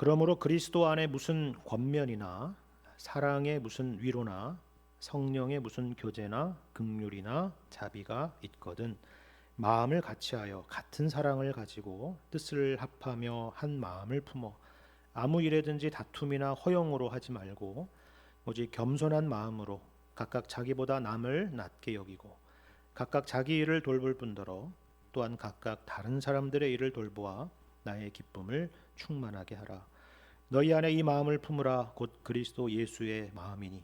그러므로 그리스도 안에 무슨 권면이나 사랑의 무슨 위로나 성령의 무슨 교제나 긍휼이나 자비가 있거든 마음을 같이하여 같은 사랑을 가지고 뜻을 합하며 한 마음을 품어 아무 일에든지 다툼이나 허용으로 하지 말고 오직 겸손한 마음으로 각각 자기보다 남을 낮게 여기고 각각 자기 일을 돌볼 뿐더러 또한 각각 다른 사람들의 일을 돌보아 나의 기쁨을 충만하게 하라. 너희 안에 이 마음을 품으라. 곧 그리스도 예수의 마음이니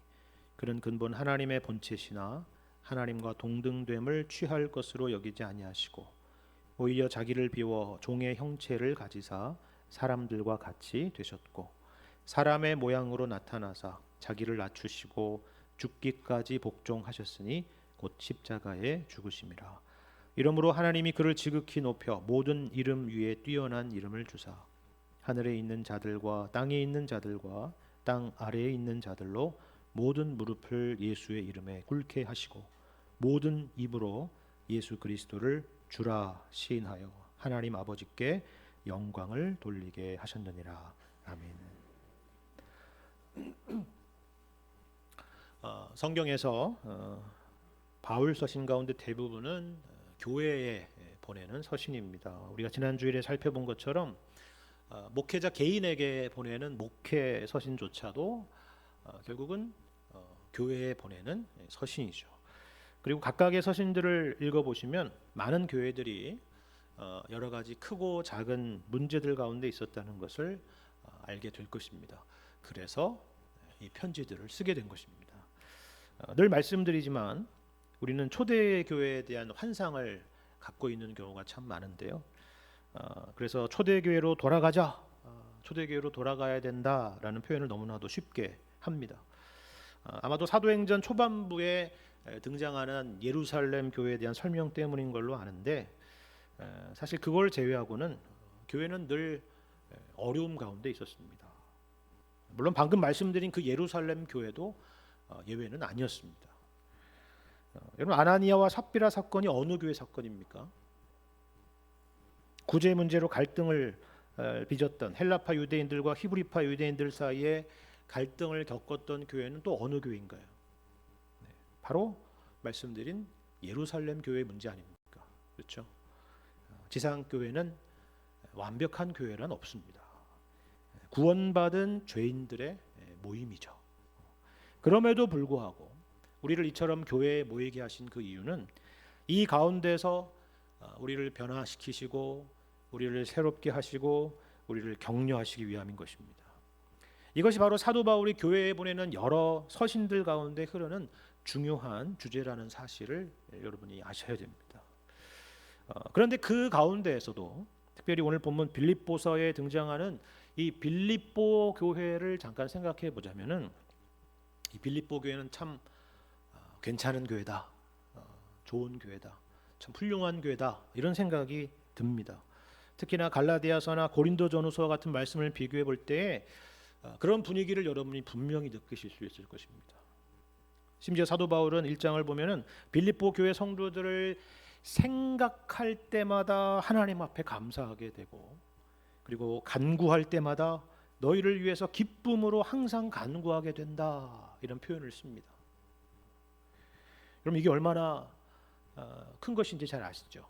그는 근본 하나님의 본체시나 하나님과 동등됨을 취할 것으로 여기지 아니하시고 오히려 자기를 비워 종의 형체를 가지사 사람들과 같이 되셨고 사람의 모양으로 나타나사 자기를 낮추시고 죽기까지 복종하셨으니 곧 십자가에 죽으심이라. 이러므로 하나님이 그를 지극히 높여 모든 이름 위에 뛰어난 이름을 주사 하늘에 있는 자들과 땅에 있는 자들과 땅 아래에 있는 자들로 모든 무릎을 예수의 이름에 꿇게 하시고 모든 입으로 예수 그리스도를 주라 시인하여 하나님 아버지께 영광을 돌리게 하셨느니라. 아멘. 성경에서 바울 서신 가운데 대부분은 교회에 보내는 서신입니다. 우리가 지난 주일에 살펴본 것처럼 목회자 개인에게 보내는 목회 서신조차도 결국은 교회에 보내는 서신이죠. 그리고 각각의 서신들을 읽어보시면 많은 교회들이 여러 가지 크고 작은 문제들 가운데 있었다는 것을 알게 될 것입니다. 그래서 이 편지들을 쓰게 된 것입니다. 늘 말씀드리지만 우리는 초대교회에 대한 환상을 갖고 있는 경우가 참 많은데요. 그래서 초대교회로 돌아가자, 초대교회로 돌아가야 된다라는 표현을 너무나도 쉽게 합니다. 아마도 사도행전 초반부에 등장하는 예루살렘 교회에 대한 설명 때문인 걸로 아는데 사실 그걸 제외하고는 교회는 늘 어려움 가운데 있었습니다. 물론 방금 말씀드린 그 예루살렘 교회도 예외는 아니었습니다. 여러분 아나니아와 삽비라 사건이 어느 교회 사건입니까? 구제 문제로 갈등을 빚었던 헬라파 유대인들과 히브리파 유대인들 사이에 갈등을 겪었던 교회는 또 어느 교회인가요? 바로 말씀드린 예루살렘 교회 문제 아닙니까? 그렇죠? 지상 교회는 완벽한 교회란 없습니다. 구원받은 죄인들의 모임이죠. 그럼에도 불구하고 우리를 이처럼 교회에 모이게 하신 그 이유는 이 가운데서 우리를 변화시키시고 우리를 새롭게 하시고 우리를 격려하시기 위함인 것입니다. 이것이 바로 사도 바울이 교회에 보내는 여러 서신들 가운데 흐르는 중요한 주제라는 사실을 여러분이 아셔야 됩니다. 그런데 그 가운데에서도 특별히 오늘 본문 빌립보서에 등장하는 이 빌립보 교회를 잠깐 생각해 보자면은 이 빌립보 교회는 참 괜찮은 교회다, 좋은 교회다, 참 훌륭한 교회다 이런 생각이 듭니다. 특히나 갈라디아서나 고린도전후서 같은 말씀을 비교해 볼 때 그런 분위기를 여러분이 분명히 느끼실 수 있을 것입니다. 심지어 사도 바울은 1장을 보면은 빌립보 교회 성도들을 생각할 때마다 하나님 앞에 감사하게 되고 그리고 간구할 때마다 너희를 위해서 기쁨으로 항상 간구하게 된다 이런 표현을 씁니다. 그럼 이게 얼마나 큰 것인지 잘 아시죠?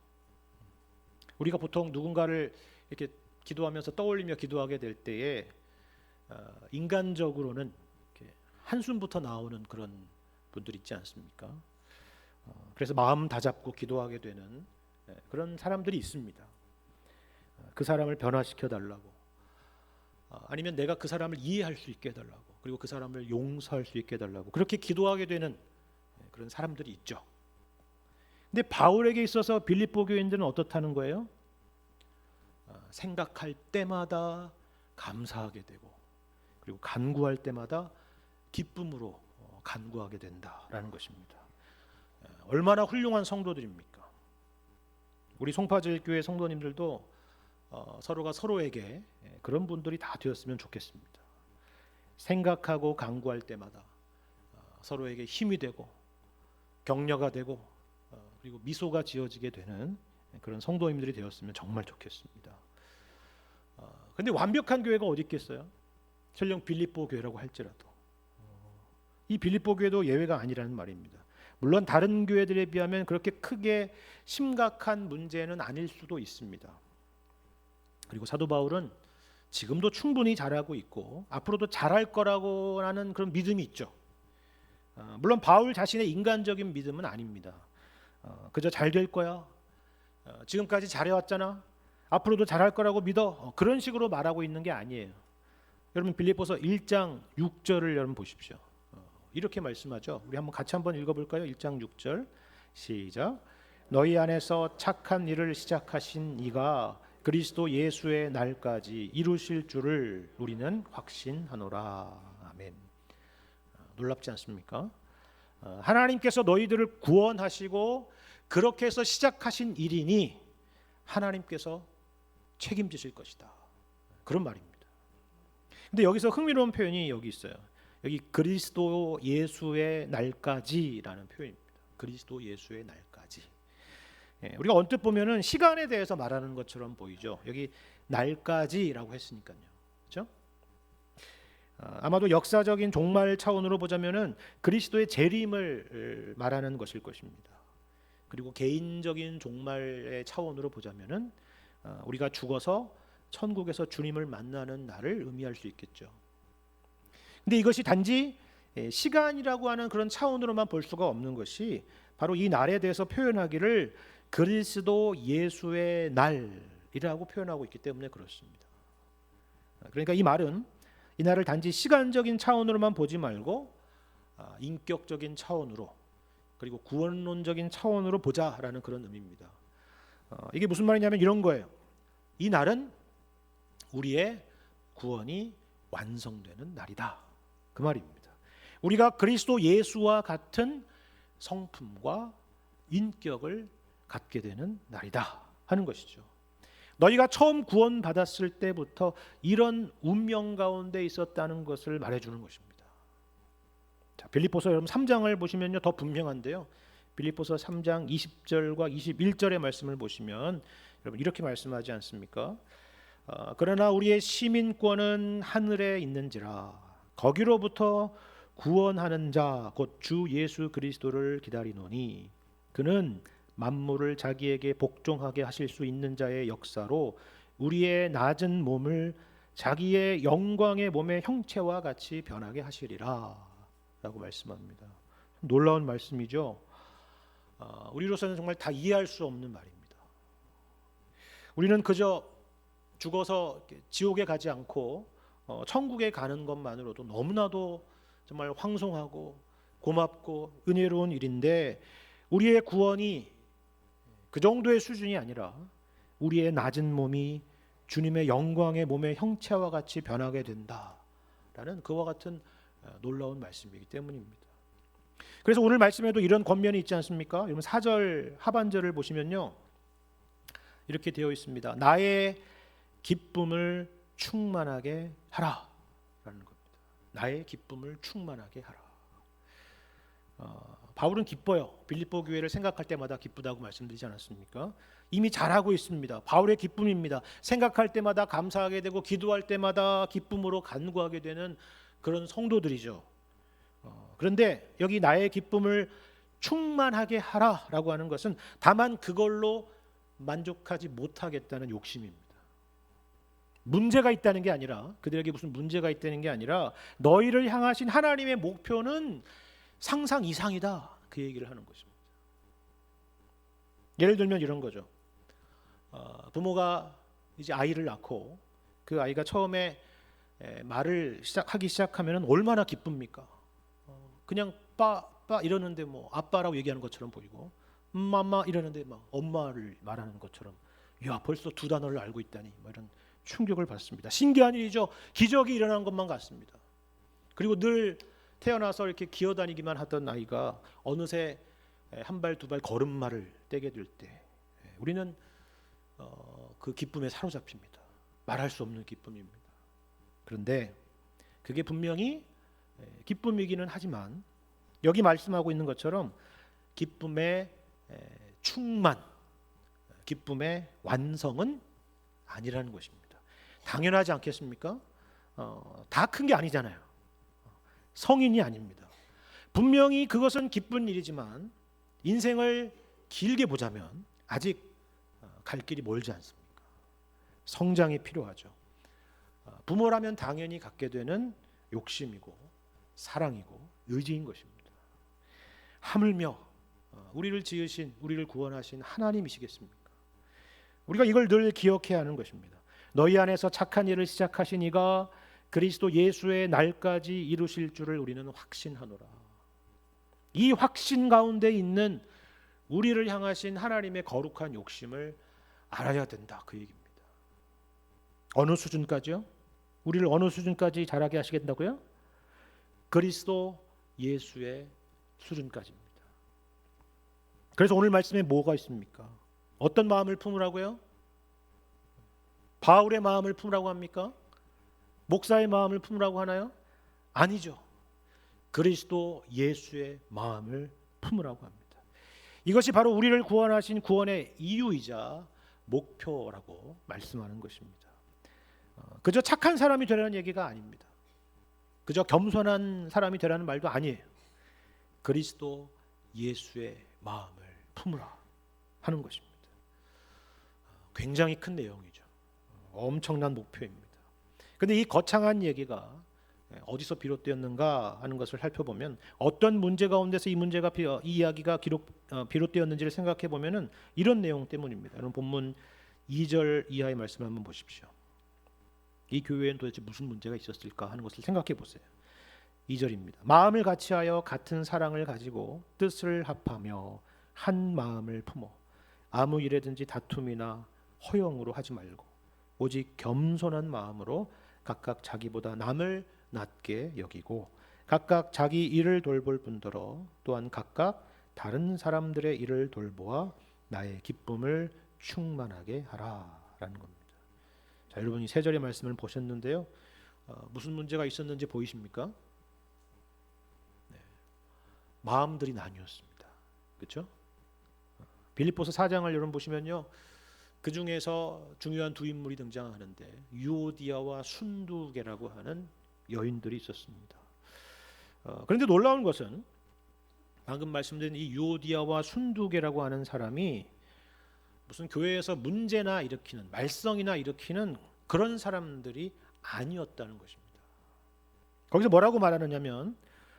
우리가 보통 누군가를 이렇게 기도하면서 떠올리며 기도하게 될 때에 인간적으로는 이렇게 한숨부터 나오는 그런 분들 있지 않습니까? 그래서 마음 다잡고 기도하게 되는 그런 사람들이 있습니다. 그 사람을 변화시켜 달라고, 아니면 내가 그 사람을 이해할 수 있게 해달라고, 그리고 그 사람을 용서할 수 있게 해달라고 그렇게 기도하게 되는 그런 사람들이 있죠. 근데 바울에게 있어서 빌립보 교인들은 어떻다는 거예요? 생각할 때마다 감사하게 되고 그리고 간구할 때마다 기쁨으로 간구하게 된다라는 것입니다. 얼마나 훌륭한 성도들입니까? 우리 송파질 교회 성도님들도 서로가 서로에게 그런 분들이 다 되었으면 좋겠습니다. 생각하고 간구할 때마다 서로에게 힘이 되고 격려가 되고 그리고 미소가 지어지게 되는 그런 성도님들이 되었으면 정말 좋겠습니다. 근데 완벽한 교회가 어디 있겠어요? 설령 빌립보 교회라고 할지라도 이 빌립보 교회도 예외가 아니라는 말입니다. 물론 다른 교회들에 비하면 그렇게 크게 심각한 문제는 아닐 수도 있습니다. 그리고 사도 바울은 지금도 충분히 잘하고 있고 앞으로도 잘할 거라고 하는 그런 믿음이 있죠. 물론 바울 자신의 인간적인 믿음은 아닙니다. 그저 잘 될 거야. 지금까지 잘해왔잖아. 앞으로도 잘할 거라고 믿어. 그런 식으로 말하고 있는 게 아니에요. 여러분 빌립보서 1장 6절을 여러분 보십시오. 이렇게 말씀하죠. 우리 같이 한번 읽어볼까요? 1장 6절 시작. 너희 안에서 착한 일을 시작하신 이가 그리스도 예수의 날까지 이루실 줄을 우리는 확신하노라. 아멘. 놀랍지 않습니까? 하나님께서 너희들을 구원하시고 그렇게 해서 시작하신 일이니 하나님께서 책임지실 것이다. 그런 말입니다. 근데 여기서 흥미로운 표현이 여기 있어요. 여기 그리스도 예수의 날까지라는 표현입니다. 그리스도 예수의 날까지. 우리가 언뜻 보면은 시간에 대해서 말하는 것처럼 보이죠. 여기 날까지라고 했으니까요. 그렇죠? 아마도 역사적인 종말 차원으로 보자면은 그리스도의 재림을 말하는 것일 것입니다. 그리고 개인적인 종말의 차원으로 보자면은 우리가 죽어서 천국에서 주님을 만나는 날을 의미할 수 있겠죠. 근데 이것이 단지 시간이라고 하는 그런 차원으로만 볼 수가 없는 것이 바로 이 날에 대해서 표현하기를 그리스도 예수의 날이라고 표현하고 있기 때문에 그렇습니다. 그러니까 이 말은 이 날을 단지 시간적인 차원으로만 보지 말고 인격적인 차원으로 그리고 구원론적인 차원으로 보자라는 그런 의미입니다. 이게 무슨 말이냐면 이런 거예요. 이 날은 우리의 구원이 완성되는 날이다. 그 말입니다. 우리가 그리스도 예수와 같은 성품과 인격을 갖게 되는 날이다 하는 것이죠. 너희가 처음 구원받았을 때부터 이런 운명 가운데 있었다는 것을 말해주는 것입니다. 자, 빌립보서 여러분 3장을 보시면요 더 분명한데요. 빌립보서 3장 20절과 21절의 말씀을 보시면 여러분 이렇게 말씀하지 않습니까? 그러나 우리의 시민권은 하늘에 있는지라 거기로부터 구원하는 자 곧 주 예수 그리스도를 기다리노니 그는 만물을 자기에게 복종하게 하실 수 있는 자의 역사로 우리의 낮은 몸을 자기의 영광의 몸의 형체와 같이 변하게 하시리라 라고 말씀합니다. 놀라운 말씀이죠. 우리로서는 정말 다 이해할 수 없는 말입니다. 우리는 그저 죽어서 지옥에 가지 않고 천국에 가는 것만으로도 너무나도 정말 황송하고 고맙고 은혜로운 일인데 우리의 구원이 그 정도의 수준이 아니라 우리의 낮은 몸이 주님의 영광의 몸의 형체와 같이 변하게 된다라는 그와 같은 놀라운 말씀이기 때문입니다. 그래서 오늘 말씀에도 이런 권면이 있지 않습니까? 여러분 4절 하반절을 보시면요 이렇게 되어 있습니다. 나의 기쁨을 충만하게 하라 라는 겁니다. 나의 기쁨을 충만하게 하라. 바울은 기뻐요. 빌립보 교회를 생각할 때마다 기쁘다고 말씀드리지 않았습니까? 이미 잘하고 있습니다. 바울의 기쁨입니다. 생각할 때마다 감사하게 되고 기도할 때마다 기쁨으로 간구하게 되는 그런 성도들이죠. 그런데 여기 나의 기쁨을 충만하게 하라라고 하는 것은 다만 그걸로 만족하지 못하겠다는 욕심입니다. 문제가 있다는 게 아니라 그들에게 무슨 문제가 있다는 게 아니라 너희를 향하신 하나님의 목표는 상상 이상이다 그 얘기를 하는 것입니다. 예를 들면 이런 거죠. 부모가 이제 아이를 낳고 그 아이가 처음에 말을 하기 시작하면 얼마나 기쁩니까? 그냥 빠 이러는데 뭐 아빠라고 얘기하는 것처럼 보이고 맘마 이러는데 막 엄마를 말하는 것처럼 야 벌써 두 단어를 알고 있다니 뭐 이런 충격을 받습니다. 신기한 일이죠. 기적이 일어난 것만 같습니다. 그리고 늘 태어나서 이렇게 기어다니기만 하던 아이가 어느새 한 발 두 발 걸음마를 떼게 될 때 우리는 그 기쁨에 사로잡힙니다. 말할 수 없는 기쁨입니다. 그런데 그게 분명히 기쁨이기는 하지만 여기 말씀하고 있는 것처럼 기쁨의 충만, 기쁨의 완성은 아니라는 것입니다. 당연하지 않겠습니까? 다 큰 게 아니잖아요. 성인이 아닙니다. 분명히 그것은 기쁜 일이지만 인생을 길게 보자면 아직 갈 길이 멀지 않습니까? 성장이 필요하죠. 부모라면 당연히 갖게 되는 욕심이고 사랑이고 의지인 것입니다. 하물며 우리를 지으신, 우리를 구원하신 하나님이시겠습니까? 우리가 이걸 늘 기억해야 하는 것입니다. 너희 안에서 착한 일을 시작하신 이가 그리스도 예수의 날까지 이루실 줄을 우리는 확신하노라. 이 확신 가운데 있는 우리를 향하신 하나님의 거룩한 욕심을 알아야 된다, 그 얘기입니다. 어느 수준까지요? 우리를 어느 수준까지 자라게 하시겠다고요? 그리스도 예수의 수준까지입니다. 그래서 오늘 말씀에 뭐가 있습니까? 어떤 마음을 품으라고요? 바울의 마음을 품으라고 합니까? 목사의 마음을 품으라고 하나요? 아니죠. 그리스도 예수의 마음을 품으라고 합니다. 이것이 바로 우리를 구원하신 구원의 이유이자 목표라고 말씀하는 것입니다. 그저 착한 사람이 되라는 얘기가 아닙니다. 그저 겸손한 사람이 되라는 말도 아니에요. 그리스도 예수의 마음을 품으라 하는 것입니다. 굉장히 큰 내용이죠. 엄청난 목표입니다. 그런데 이 거창한 얘기가 어디서 비롯되었는가 하는 것을 살펴보면 어떤 문제 가운데서 이 이야기가 비롯되었는지를 생각해 보면은 이런 내용 때문입니다. 여러분 본문 2절 이하의 말씀을 한번 보십시오. 이 교회엔 도대체 무슨 문제가 있었을까 하는 것을 생각해 보세요. 2절입니다. 마음을 같이하여 같은 사랑을 가지고 뜻을 합하며 한 마음을 품어 아무 일에든지 다툼이나 허영으로 하지 말고 오직 겸손한 마음으로 각각 자기보다 남을 낮게 여기고 각각 자기 일을 돌볼 뿐더러 또한 각각 다른 사람들의 일을 돌보아 나의 기쁨을 충만하게 하라라는 겁니다. 자, 여러분이 세 절의 말씀을 보셨는데요. 무슨 문제가 있었는지 보이십니까? 네. 마음들이 나뉘었습니다. 그렇죠? 빌립보서 4장을 여러분 보시면요. 그 중에서 중요한 두 인물이 등장하는데 유오디아와 순두계라고 하는 여인들이 있었습니다. 그런데 놀라운 것은 방금 말씀드린 이 유오디아와 순두계라고 하는 사람이 무슨 교회에서 문제나 일으키는 말썽이나 일으키는 그런 사람들이 아니었다는 것입니다. 거기서 뭐라고 말하느냐면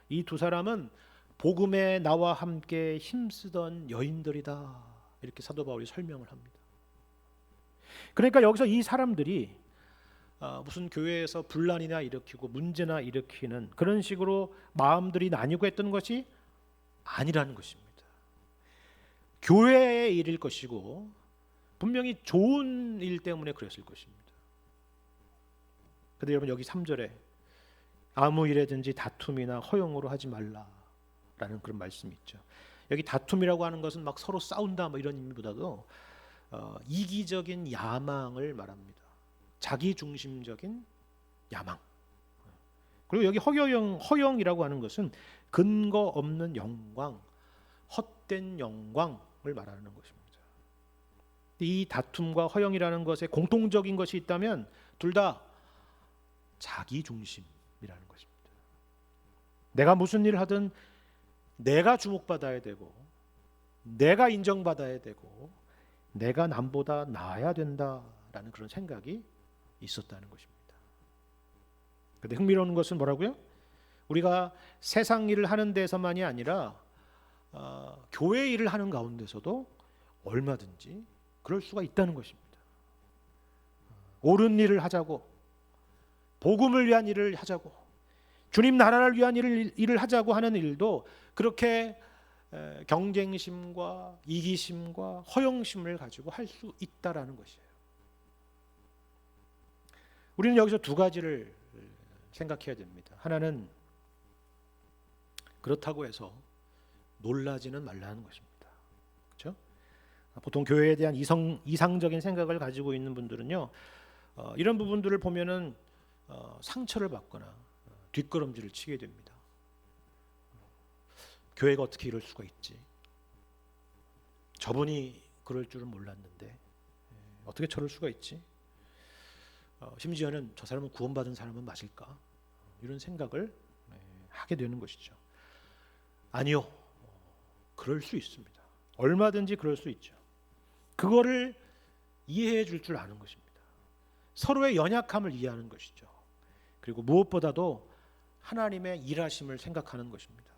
이 두 사람은 복음에 나와 함께 힘쓰던 여인들이다 이렇게 사도 바울이 설명을 합니다. 그러니까 여기서 이 사람들이 무슨 교회에서 분란이나 일으키고 문제나 일으키는 그런 식으로 마음들이 나뉘고 했던 것이 아니라는 것입니다. 교회의 일일 것이고 분명히 좋은 일 때문에 그랬을 것입니다. 그런데 여러분 여기 3절에 아무 일에든지 다툼이나 허용으로 하지 말라라는 그런 말씀이 있죠. 여기 다툼이라고 하는 것은 막 서로 싸운다 뭐 이런 의미보다도 이기적인 야망을 말합니다. 자기중심적인 야망. 그리고 여기 허영이라고 하는 것은 근거 없는 영광, 헛된 영광을 말하는 것입니다. 이 다툼과 허영이라는 것에 공통적인 것이 있다면 둘 다 자기중심이라는 것입니다. 내가 무슨 일을 하든 내가 주목받아야 되고 내가 인정받아야 되고 내가 남보다 나아야 된다라는 그런 생각이 있었다는 것입니다. 그런데 흥미로운 것은 뭐라고요? 우리가 세상 일을 하는 데서만이 아니라 교회 일을 하는 가운데서도 얼마든지 그럴 수가 있다는 것입니다. 옳은 일을 하자고 복음을 위한 일을 하자고 주님 나라를 위한 일을 하자고 하는 일도 그렇게 경쟁심과 이기심과 허영심을 가지고 할 수 있다라는 것이에요. 우리는 여기서 두 가지를 생각해야 됩니다. 하나는 그렇다고 해서 놀라지는 말라는 것입니다. 그렇죠? 보통 교회에 대한 이상적인 생각을 가지고 있는 분들은요, 이런 부분들을 보면은 상처를 받거나 뒷걸음질을 치게 됩니다. 교회가 어떻게 이럴 수가 있지? 저분이 그럴 줄은 몰랐는데 어떻게 저럴 수가 있지? 심지어는 저 사람은 구원받은 사람은 맞을까? 이런 생각을 하게 되는 것이죠. 아니요. 그럴 수 있습니다. 얼마든지 그럴 수 있죠. 그거를 이해해 줄 아는 것입니다. 서로의 연약함을 이해하는 것이죠. 그리고 무엇보다도 하나님의 일하심을 생각하는 것입니다.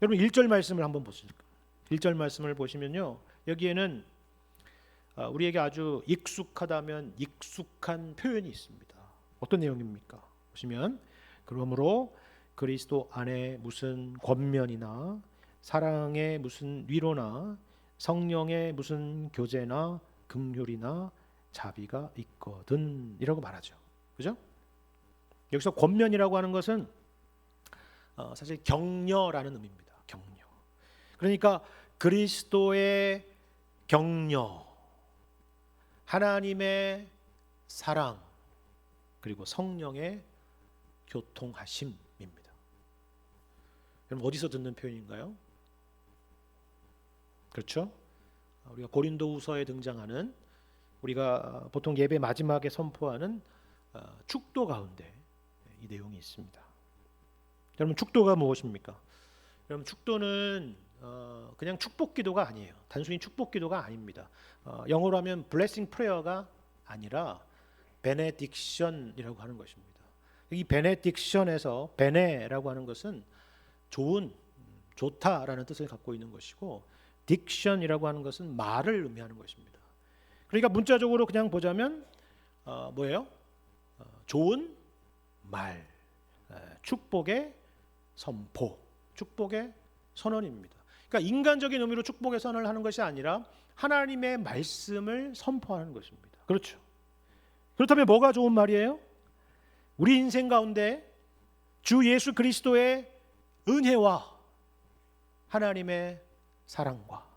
여러분 1절 말씀을 한번 보시죠. 1절 말씀을 보시면요. 여기에는 우리에게 아주 익숙하다면 익숙한 표현이 있습니다. 어떤 내용입니까? 보시면 그러므로 그리스도 안에 무슨 권면이나 사랑의 무슨 위로나 성령의 무슨 교제나 긍휼이나 자비가 있거든 이라고 말하죠. 그죠? 여기서 권면이라고 하는 것은 사실 격려라는 의미입니다. 격려. 그러니까 그리스도의 격려, 하나님의 사랑, 그리고 성령의 교통하심입니다. 여러분 어디서 듣는 표현인가요? 그렇죠? 우리가 고린도후서에 등장하는 우리가 보통 예배 마지막에 선포하는 축도 가운데 이 내용이 있습니다. 여러분 축도가 무엇입니까? 여러분 축도는 그냥 축복 기도가 아니에요. 단순히 축복 기도가 아닙니다. 영어로 하면 blessing prayer가 아니라 benediction이라고 하는 것입니다. 이 benediction에서 bene라고 하는 것은 좋은, 좋다라는 뜻을 갖고 있는 것이고 diction이라고 하는 것은 말을 의미하는 것입니다. 그러니까 문자적으로 그냥 보자면 뭐예요? 좋은 말, 축복의 선포, 축복의 선언입니다. 그러니까 인간적인 의미로 축복의 선언을 하는 것이 아니라 하나님의 말씀을 선포하는 것입니다. 그렇죠? 그렇다면 뭐가 좋은 말이에요? 우리 인생 가운데 주 예수 그리스도의 은혜와 하나님의 사랑과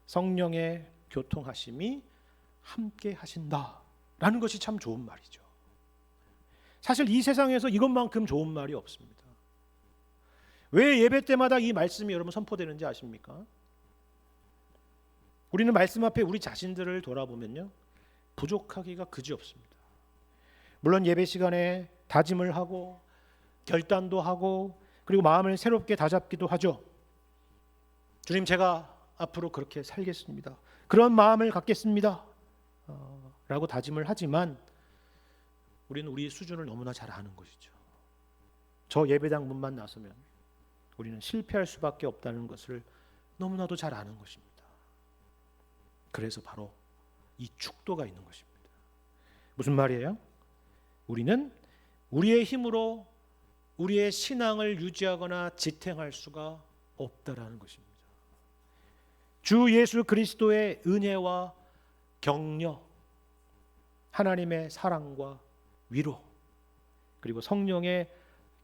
성령의 교통하심이 함께 하신다라는 것이 참 좋은 말이죠. 사실 이 세상에서 이것만큼 좋은 말이 없습니다. 왜 예배 때마다 이 말씀이 여러분 선포되는지 아십니까? 우리는 말씀 앞에 우리 자신들을 돌아보면요, 부족하기가 그지없습니다. 물론 예배 시간에 다짐을 하고 결단도 하고 그리고 마음을 새롭게 다잡기도 하죠. 주님, 제가 앞으로 그렇게 살겠습니다. 그런 마음을 갖겠습니다. 라고 다짐을 하지만 우리는 우리 수준을 너무나 잘 아는 것이죠. 저 예배당 문만 나서면 우리는 실패할 수밖에 없다는 것을 너무나도 잘 아는 것입니다. 그래서 바로 이 축도가 있는 것입니다. 무슨 말이에요? 우리는 우리의 힘으로 우리의 신앙을 유지하거나 지탱할 수가 없다라는 것입니다. 주 예수 그리스도의 은혜와 격려, 하나님의 사랑과 위로, 그리고 성령의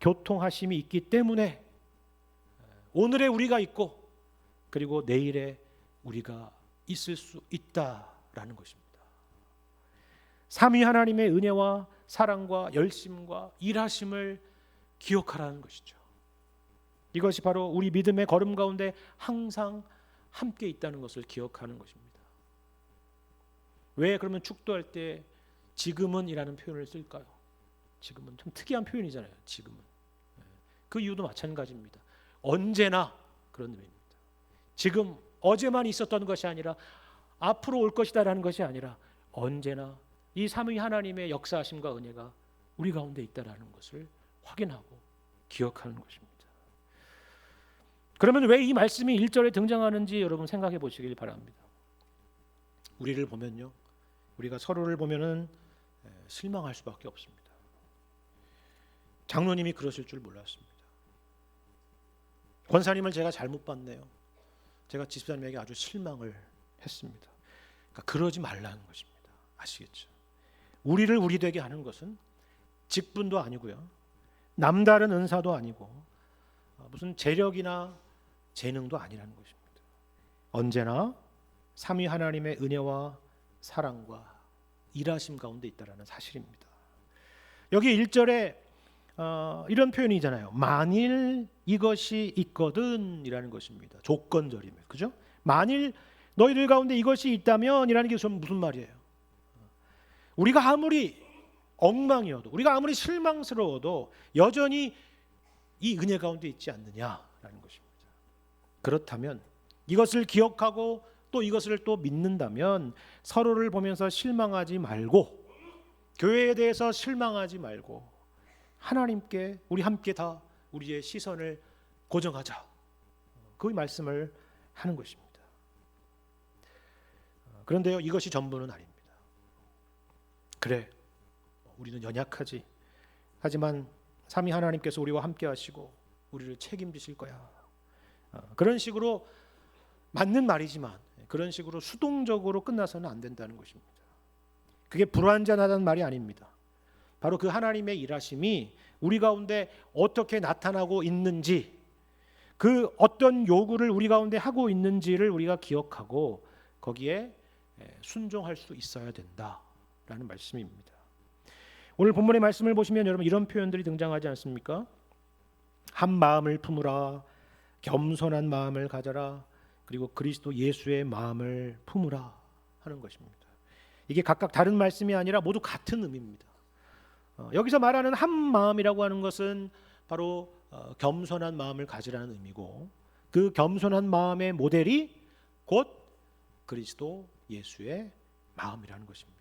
교통하심이 있기 때문에 오늘의 우리가 있고 그리고 내일의 우리가 있을 수 있다라는 것입니다. 삼위 하나님의 은혜와 사랑과 열심과 일하심을 기억하라는 것이죠. 이것이 바로 우리 믿음의 걸음 가운데 항상 함께 있다는 것을 기억하는 것입니다. 왜 그러면 축도할 때 지금은 이라는 표현을 쓸까요? 지금은 좀 특이한 표현이잖아요. 지금은. 그 이유도 마찬가지입니다. 언제나 그런 의미입니다. 지금 어제만 있었던 것이 아니라 앞으로 올 것이다라는 것이 아니라 언제나 이 삼위 하나님의 역사하심과 은혜가 우리 가운데 있다라는 것을 확인하고 기억하는 것입니다. 그러면 왜 이 말씀이 1절에 등장하는지 여러분 생각해 보시길 바랍니다. 우리를 보면요, 우리가 서로를 보면은 실망할 수밖에 없습니다. 장로님이 그러실 줄 몰랐습니다. 권사님을 제가 잘못 봤네요. 제가 집사님에게 아주 실망을 했습니다. 그러니까 그러지 말라는 것입니다. 아시겠죠? 우리를 우리 되게 하는 것은 직분도 아니고요, 남다른 은사도 아니고 무슨 재력이나 재능도 아니라는 것입니다. 언제나 삼위 하나님의 은혜와 사랑과 일하심 가운데 있다라는 사실입니다. 여기 1절에 이런 표현이잖아요. 만일 이것이 있거든 이라는 것입니다. 조건절이면, 그죠? 만일 너희들 가운데 이것이 있다면 이라는 게 무슨 말이에요? 우리가 아무리 엉망이어도, 우리가 아무리 실망스러워도 여전히 이 은혜 가운데 있지 않느냐라는 것입니다. 그렇다면 이것을 기억하고 또 이것을 또 믿는다면 서로를 보면서 실망하지 말고, 교회에 대해서 실망하지 말고 하나님께 우리 함께 다 우리의 시선을 고정하자, 그 말씀을 하는 것입니다. 그런데요, 이것이 전부는 아닙니다. 그래, 우리는 연약하지. 하지만 삼위 하나님께서 우리와 함께 하시고 우리를 책임지실 거야. 그런 식으로 맞는 말이지만 그런 식으로 수동적으로 끝나서는 안 된다는 것입니다. 그게 불완전하다는 말이 아닙니다. 바로 그 하나님의 일하심이 우리 가운데 어떻게 나타나고 있는지, 그 어떤 요구를 우리 가운데 하고 있는지를 우리가 기억하고 거기에 순종할 수 있어야 된다라는 말씀입니다. 오늘 본문의 말씀을 보시면 여러분 이런 표현들이 등장하지 않습니까? 한 마음을 품으라, 겸손한 마음을 가져라, 그리고 그리스도 예수의 마음을 품으라 하는 것입니다. 이게 각각 다른 말씀이 아니라 모두 같은 의미입니다. 여기서 말하는 한 마음이라고 하는 것은 바로 겸손한 마음을 가지라는 의미고, 그 겸손한 마음의 모델이 곧 그리스도 예수의 마음이라는 것입니다.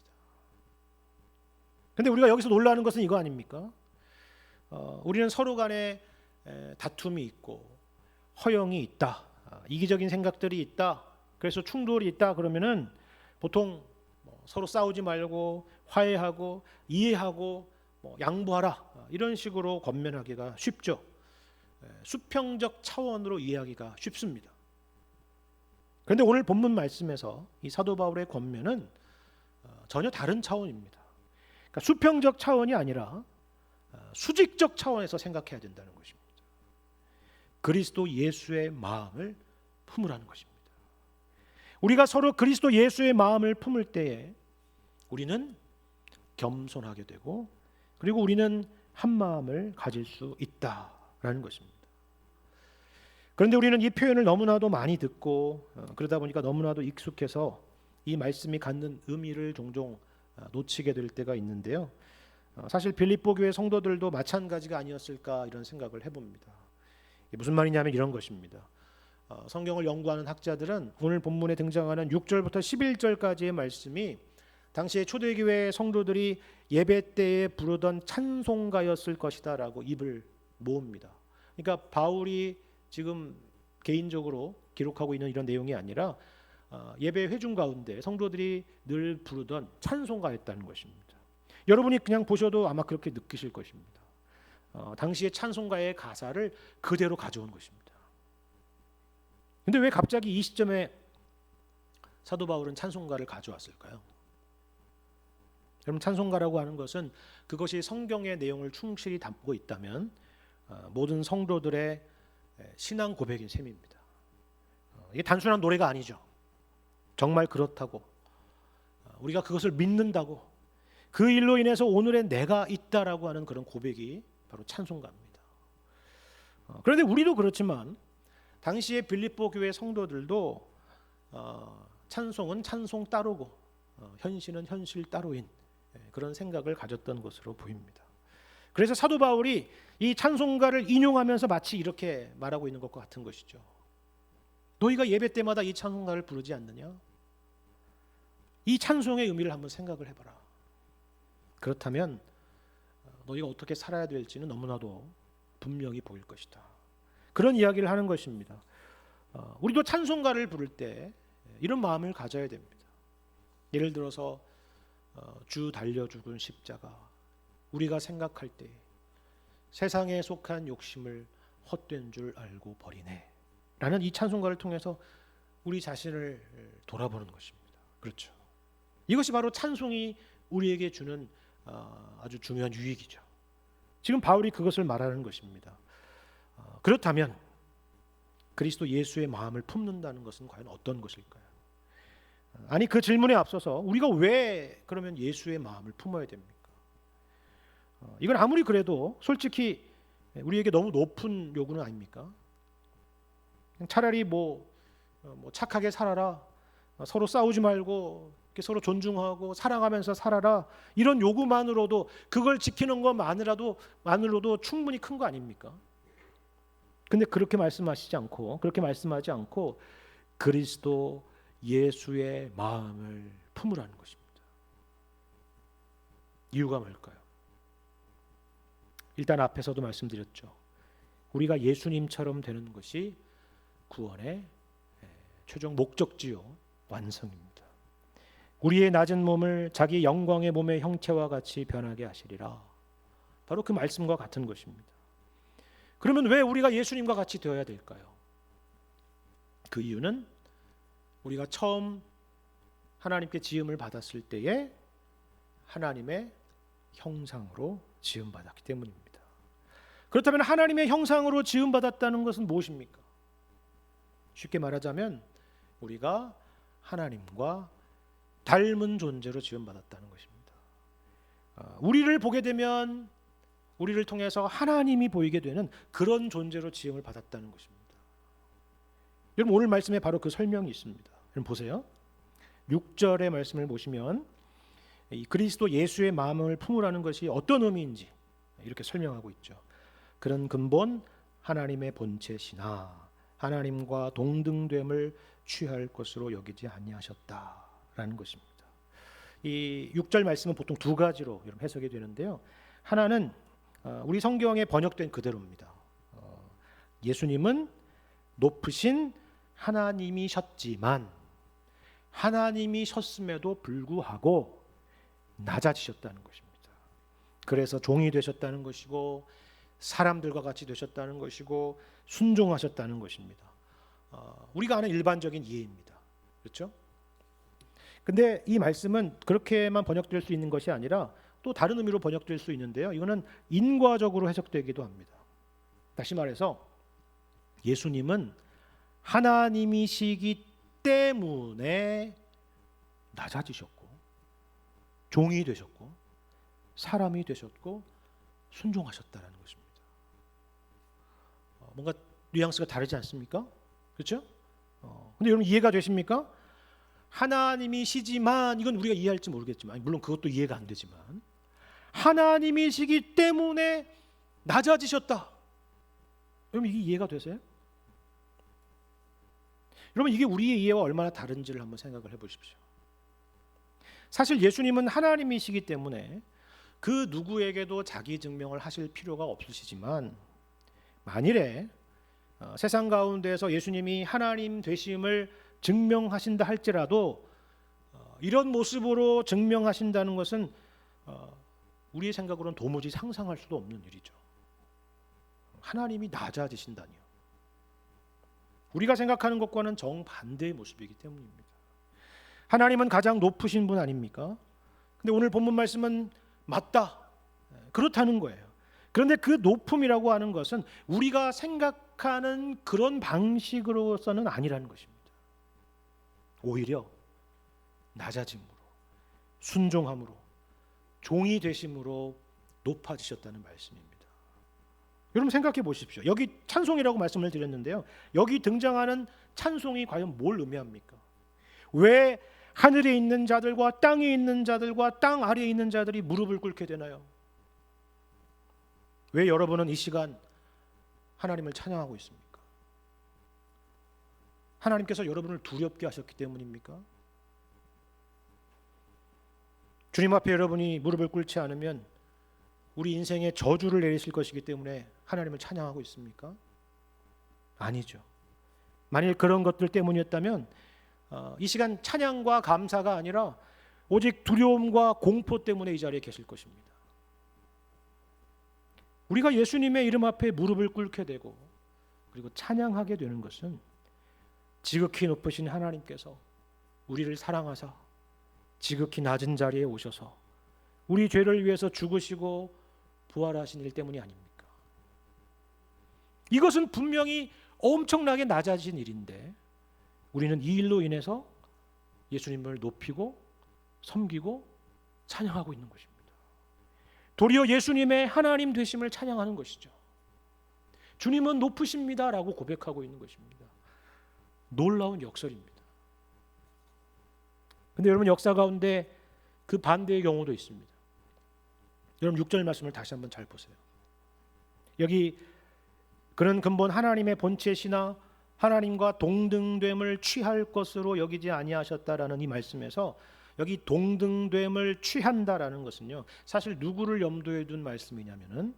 그런데 우리가 여기서 놀라는 것은 이거 아닙니까? 우리는 서로 간에 다툼이 있고 허영이 있다, 이기적인 생각들이 있다, 그래서 충돌이 있다 그러면은 보통 서로 싸우지 말고 화해하고 이해하고 양보하라, 이런 식으로 권면하기가 쉽죠. 수평적 차원으로 이해하기가 쉽습니다. 그런데 오늘 본문 말씀에서 이 사도 바울의 권면은 전혀 다른 차원입니다. 그러니까 수평적 차원이 아니라 수직적 차원에서 생각해야 된다는 것입니다. 그리스도 예수의 마음을 품으라는 것입니다. 우리가 서로 그리스도 예수의 마음을 품을 때에 우리는 겸손하게 되고, 그리고 우리는 한 마음을 가질 수 있다라는 것입니다. 그런데 우리는 이 표현을 너무나도 많이 듣고 그러다 보니까 너무나도 익숙해서 이 말씀이 갖는 의미를 종종 놓치게 될 때가 있는데요. 사실 빌립보 교회 성도들도 마찬가지가 아니었을까 이런 생각을 해봅니다. 무슨 말이냐면 이런 것입니다. 성경을 연구하는 학자들은 오늘 본문에 등장하는 6절부터 11절까지의 말씀이 당시에 초대교회 성도들이 예배 때에 부르던 찬송가였을 것이다 라고 입을 모읍니다. 그러니까 바울이 지금 개인적으로 기록하고 있는 이런 내용이 아니라 예배 회중 가운데 성도들이 늘 부르던 찬송가였다는 것입니다. 여러분이 그냥 보셔도 아마 그렇게 느끼실 것입니다. 당시의 찬송가의 가사를 그대로 가져온 것입니다. 그런데 왜 갑자기 이 시점에 사도 바울은 찬송가를 가져왔을까요? 여러분, 찬송가라고 하는 것은 그것이 성경의 내용을 충실히 담고 있다면 모든 성도들의 신앙 고백인 셈입니다. 이게 단순한 노래가 아니죠. 정말 그렇다고, 우리가 그것을 믿는다고, 그 일로 인해서 오늘의 내가 있다라고 하는 그런 고백이 바로 찬송가입니다. 그런데 우리도 그렇지만 당시의 빌립보 교회 성도들도 찬송은 찬송 따로고 현실은 현실 따로인 그런 생각을 가졌던 것으로 보입니다. 그래서 사도 바울이 이 찬송가를 인용하면서 마치 이렇게 말하고 있는 것과 같은 것이죠. 너희가 예배 때마다 이 찬송가를 부르지 않느냐? 이 찬송의 의미를 한번 생각을 해봐라. 그렇다면 너희가 어떻게 살아야 될지는 너무나도 분명히 보일 것이다. 그런 이야기를 하는 것입니다. 우리도 찬송가를 부를 때 이런 마음을 가져야 됩니다. 예를 들어서 주 달려 죽은 십자가, 우리가 생각할 때 세상에 속한 욕심을 헛된 줄 알고 버리네 라는 이 찬송가를 통해서 우리 자신을 돌아보는 것입니다. 그렇죠. 이것이 바로 찬송이 우리에게 주는 아주 중요한 유익이죠. 지금 바울이 그것을 말하는 것입니다. 그렇다면 그리스도 예수의 마음을 품는다는 것은 과연 어떤 것일까요? 아니, 그 질문에 앞서서 우리가 왜 그러면 예수의 마음을 품어야 됩니까? 이건 아무리 그래도 솔직히 우리에게 너무 높은 요구는 아닙니까? 차라리 뭐 착하게 살아라, 서로 싸우지 말고 서로 존중하고 사랑하면서 살아라, 이런 요구만으로도, 그걸 지키는 것만으로도 충분히 큰 거 아닙니까? 근데 그렇게 말씀하지 않고 그리스도 예수의 마음을 품으라는 것입니다. 이유가 뭘까요? 일단 앞에서도 말씀드렸죠. 우리가 예수님처럼 되는 것이 구원의 최종 목적지요, 완성입니다. 우리의 낮은 몸을 자기 영광의 몸의 형체와 같이 변하게 하시리라. 바로 그 말씀과 같은 것입니다. 그러면 왜 우리가 예수님과 같이 되어야 될까요? 그 이유는 우리가 처음 하나님께 지음을 받았을 때에 하나님의 형상으로 지음받았기 때문입니다. 그렇다면 하나님의 형상으로 지음받았다는 것은 무엇입니까? 쉽게 말하자면 우리가 하나님과 닮은 존재로 지음받았다는 것입니다. 우리를 보게 되면 우리를 통해서 하나님이 보이게 되는 그런 존재로 지음을 받았다는 것입니다. 여러분, 오늘 말씀에 바로 그 설명이 있습니다. 여러분 보세요. 6절의 말씀을 보시면 이 그리스도 예수의 마음을 품으라는 것이 어떤 의미인지 이렇게 설명하고 있죠. 그런 근본 하나님의 본체시나 하나님과 동등됨을 취할 것으로 여기지 아니하셨다라는 것입니다. 이 6절 말씀은 보통 두 가지로 해석이 되는데요. 하나는 우리 성경에 번역된 그대로입니다. 예수님은 높으신 하나님이셨지만 하나님이셨음에도 불구하고 낮아지셨다는 것입니다. 그래서 종이 되셨다는 것이고 사람들과 같이 되셨다는 것이고 순종하셨다는 것입니다. 우리가 아는 일반적인 이해입니다. 그렇죠? 근데 이 말씀은 그렇게만 번역될 수 있는 것이 아니라 또 다른 의미로 번역될 수 있는데요. 이거는 인과적으로 해석되기도 합니다. 다시 말해서 예수님은 하나님이시기 때문에 낮아지셨고 종이 되셨고 사람이 되셨고 순종하셨다는 것입니다. 뭔가 뉘앙스가 다르지 않습니까? 그렇죠? 근데 여러분 이해가 되십니까? 하나님이시지만, 이건 우리가 이해할지 모르겠지만, 물론 그것도 이해가 안 되지만, 하나님이시기 때문에 낮아지셨다. 여러분 이게 이해가 되세요? 여러분 이게 우리의 이해와 얼마나 다른지를 한번 생각을 해보십시오. 사실 예수님은 하나님이시기 때문에 그 누구에게도 자기 증명을 하실 필요가 없으시지만, 만일에 세상 가운데서 예수님이 하나님 되심을 증명하신다 할지라도 이런 모습으로 증명하신다는 것은 우리의 생각으로는 도무지 상상할 수도 없는 일이죠. 하나님이 낮아지신다니요. 우리가 생각하는 것과는 정반대의 모습이기 때문입니다. 하나님은 가장 높으신 분 아닙니까? 근데 오늘 본문 말씀은 맞다, 그렇다는 거예요. 그런데 그 높음이라고 하는 것은 우리가 생각하는 그런 방식으로서는 아니라는 것입니다. 오히려 낮아짐으로, 순종함으로, 종이 되심으로 높아지셨다는 말씀입니다. 여러분 생각해 보십시오. 여기 찬송이라고 말씀을 드렸는데요. 여기 등장하는 찬송이 과연 뭘 의미합니까? 왜 하늘에 있는 자들과 땅에 있는 자들과 땅 아래에 있는 자들이 무릎을 꿇게 되나요? 왜 여러분은 이 시간 하나님을 찬양하고 있습니까? 하나님께서 여러분을 두렵게 하셨기 때문입니까? 주님 앞에 여러분이 무릎을 꿇지 않으면 우리 인생에 저주를 내리실 것이기 때문에 하나님을 찬양하고 있습니까? 아니죠. 만일 그런 것들 때문이었다면 이 시간 찬양과 감사가 아니라 오직 두려움과 공포 때문에 이 자리에 계실 것입니다. 우리가 예수님의 이름 앞에 무릎을 꿇게 되고 그리고 찬양하게 되는 것은 지극히 높으신 하나님께서 우리를 사랑하사 지극히 낮은 자리에 오셔서 우리 죄를 위해서 죽으시고 부활하신 일 때문이 아닙니까? 이것은 분명히 엄청나게 낮아진 일인데 우리는 이 일로 인해서 예수님을 높이고 섬기고 찬양하고 있는 것입니다. 도리어 예수님의 하나님 되심을 찬양하는 것이죠. 주님은 높으십니다라고 고백하고 있는 것입니다. 놀라운 역설입니다. 근데 여러분 역사 가운데 그 반대의 경우도 있습니다. 여러분 6절 말씀을 다시 한번 잘 보세요. 여기 그는 근본 하나님의 본체시나 하나님과 동등됨을 취할 것으로 여기지 아니하셨다라는 이 말씀에서 여기 동등됨을 취한다라는 것은요, 사실 누구를 염두에 둔 말씀이냐면은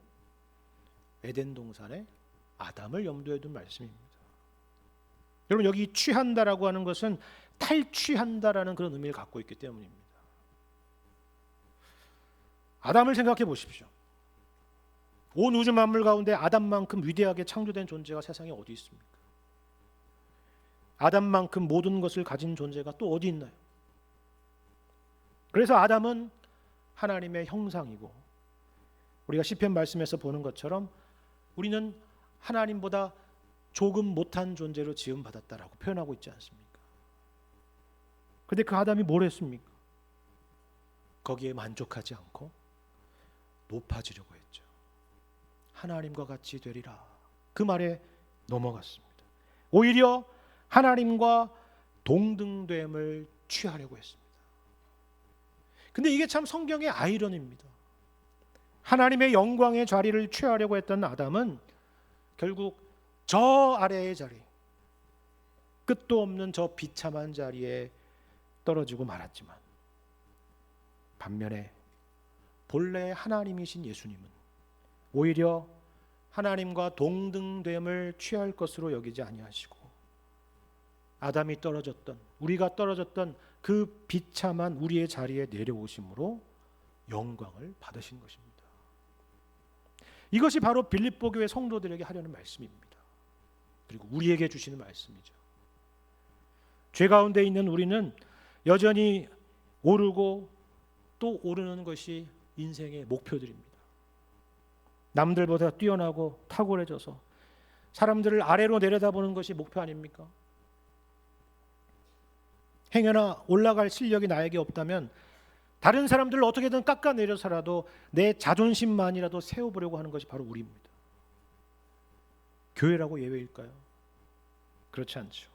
에덴 동산의 아담을 염두에 둔 말씀입니다. 여러분 여기 취한다라고 하는 것은 탈취한다라는 그런 의미를 갖고 있기 때문입니다. 아담을 생각해 보십시오. 온 우주 만물 가운데 아담만큼 위대하게 창조된 존재가 세상에 어디 있습니까? 아담만큼 모든 것을 가진 존재가 또 어디 있나요? 그래서 아담은 하나님의 형상이고, 우리가 시편 말씀에서 보는 것처럼 우리는 하나님보다 조금 못한 존재로 지음받았다라고 표현하고 있지 않습니까? 그런데 그 아담이 뭘 했습니까? 거기에 만족하지 않고 높아지려고 했죠. 하나님과 같이 되리라, 그 말에 넘어갔습니다. 오히려 하나님과 동등됨을 취하려고 했습니다. 근데 이게 참 성경의 아이러니입니다. 하나님의 영광의 자리를 취하려고 했던 아담은 결국 저 아래의 자리, 끝도 없는 저 비참한 자리에 떨어지고 말았지만, 반면에 본래 하나님이신 예수님은 오히려 하나님과 동등됨을 취할 것으로 여기지 아니하시고 아담이 떨어졌던, 우리가 떨어졌던 그 비참한 우리의 자리에 내려오심으로 영광을 받으신 것입니다. 이것이 바로 빌립보 교회 성도들에게 하려는 말씀입니다. 그리고 우리에게 주시는 말씀이죠. 죄 가운데 있는 우리는 여전히 오르고 또 오르는 것이 인생의 목표들입니다. 남들보다 뛰어나고 탁월해져서 사람들을 아래로 내려다보는 것이 목표 아닙니까? 행여나 올라갈 실력이 나에게 없다면 다른 사람들을 어떻게든 깎아내려서라도 내 자존심만이라도 세워보려고 하는 것이 바로 우리입니다. 교회라고 예외일까요? 그렇지 않죠.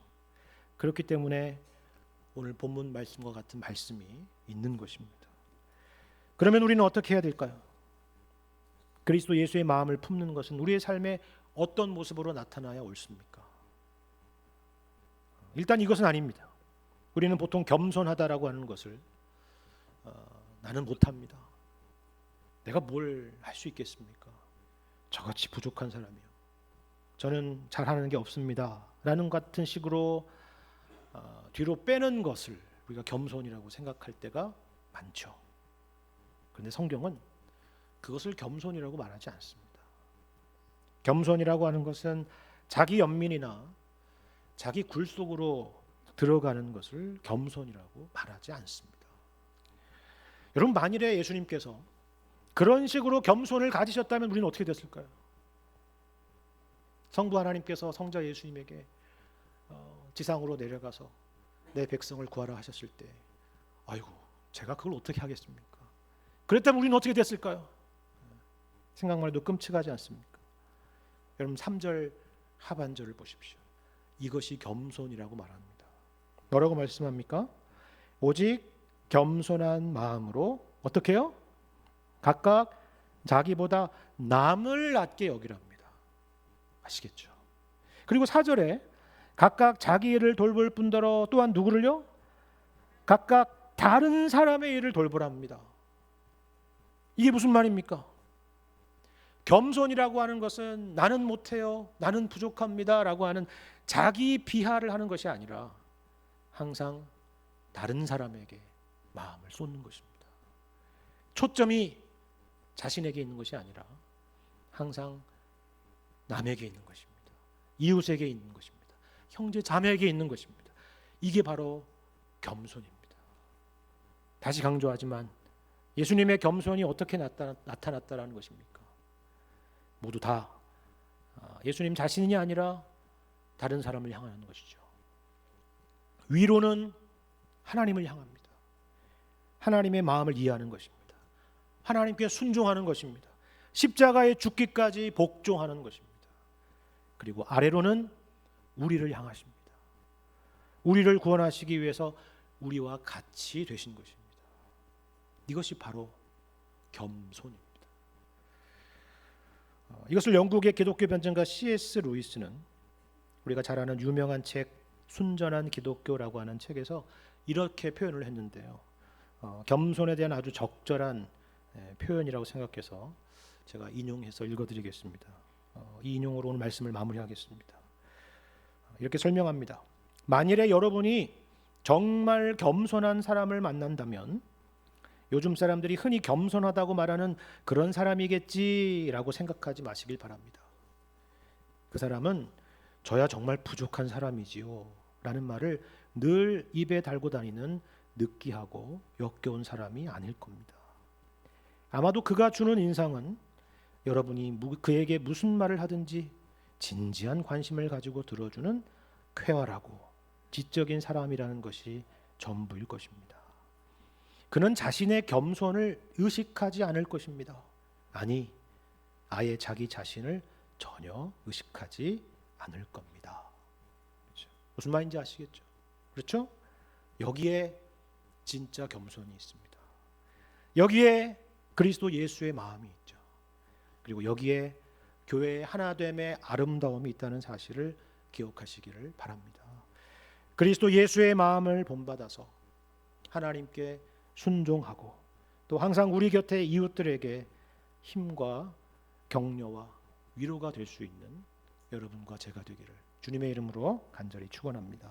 그렇기 때문에 오늘 본문 말씀과 같은 말씀이 있는 것입니다. 그러면 우리는 어떻게 해야 될까요? 그리스도 예수의 마음을 품는 것은 우리의 삶에 어떤 모습으로 나타나야 옳습니까? 일단 이것은 아닙니다. 우리는 보통 겸손하다라고 하는 것을 나는 못합니다, 내가 뭘 할 수 있겠습니까, 저같이 부족한 사람이요, 저는 잘하는 게 없습니다 라는 같은 식으로 뒤로 빼는 것을 우리가 겸손이라고 생각할 때가 많죠. 그런데 성경은 그것을 겸손이라고 말하지 않습니다. 겸손이라고 하는 것은 자기 연민이나 자기 굴 속으로 들어가는 것을 겸손이라고 말하지 않습니다. 여러분, 만일에 예수님께서 그런 식으로 겸손을 가지셨다면 우리는 어떻게 됐을까요? 성부 하나님께서 성자 예수님에게 지상으로 내려가서 내 백성을 구하라 하셨을 때, 아이고 제가 그걸 어떻게 하겠습니까? 그랬다면 우리는 어떻게 됐을까요? 생각만 해도 끔찍하지 않습니까? 여러분 3절 하반절을 보십시오. 이것이 겸손이라고 말합니다. 뭐라고 말씀합니까? 오직 겸손한 마음으로 어떻게 해요? 각각 자기보다 남을 낮게 여기랍니다. 아시겠죠? 그리고 4절에 각각 자기 일을 돌볼 뿐더러 또한 누구를요? 각각 다른 사람의 일을 돌보랍니다. 이게 무슨 말입니까? 겸손이라고 하는 것은 나는 못해요, 나는 부족합니다 라고 하는 자기 비하를 하는 것이 아니라 항상 다른 사람에게 마음을 쏟는 것입니다. 초점이 자신에게 있는 것이 아니라 항상 남에게 있는 것입니다. 이웃에게 있는 것입니다. 형제 자매에게 있는 것입니다. 이게 바로 겸손입니다. 다시 강조하지만 예수님의 겸손이 어떻게 나타났다라는 것입니까? 모두 다 예수님 자신이 아니라 다른 사람을 향하는 것이죠. 위로는 하나님을 향합니다. 하나님의 마음을 이해하는 것입니다. 하나님께 순종하는 것입니다. 십자가에 죽기까지 복종하는 것입니다. 그리고 아래로는 우리를 향하십니다. 우리를 구원하시기 위해서 우리와 같이 되신 것입니다. 이것이 바로 겸손입니다. 이것을 영국의 기독교 변증가 C.S. 루이스는 우리가 잘 아는 유명한 책 순전한 기독교라고 하는 책에서 이렇게 표현을 했는데요. 겸손에 대한 아주 적절한 표현이라고 생각해서 제가 인용해서 읽어드리겠습니다. 이 인용으로 오늘 말씀을 마무리하겠습니다. 이렇게 설명합니다. 만일에 여러분이 정말 겸손한 사람을 만난다면 요즘 사람들이 흔히 겸손하다고 말하는 그런 사람이겠지라고 생각하지 마시길 바랍니다. 그 사람은 저야 정말 부족한 사람이지요 라는 말을 늘 입에 달고 다니는 느끼하고 역겨운 사람이 아닐 겁니다. 아마도 그가 주는 인상은 여러분이 그에게 무슨 말을 하든지 진지한 관심을 가지고 들어주는 쾌활하고 지적인 사람이라는 것이 전부일 것입니다. 그는 자신의 겸손을 의식하지 않을 것입니다. 아니, 아예 자기 자신을 전혀 의식하지 않을 겁니다. 그렇죠? 무슨 말인지 아시겠죠? 그렇죠? 여기에 진짜 겸손이 있습니다. 여기에 그리스도 예수의 마음이 있죠. 그리고 여기에 교회의 하나됨의 아름다움이 있다는 사실을 기억하시기를 바랍니다. 그리스도 예수의 마음을 본받아서 하나님께 순종하고 또 항상 우리 곁에 이웃들에게 힘과 격려와 위로가 될 수 있는 여러분과 제가 되기를 주님의 이름으로 간절히 축원합니다.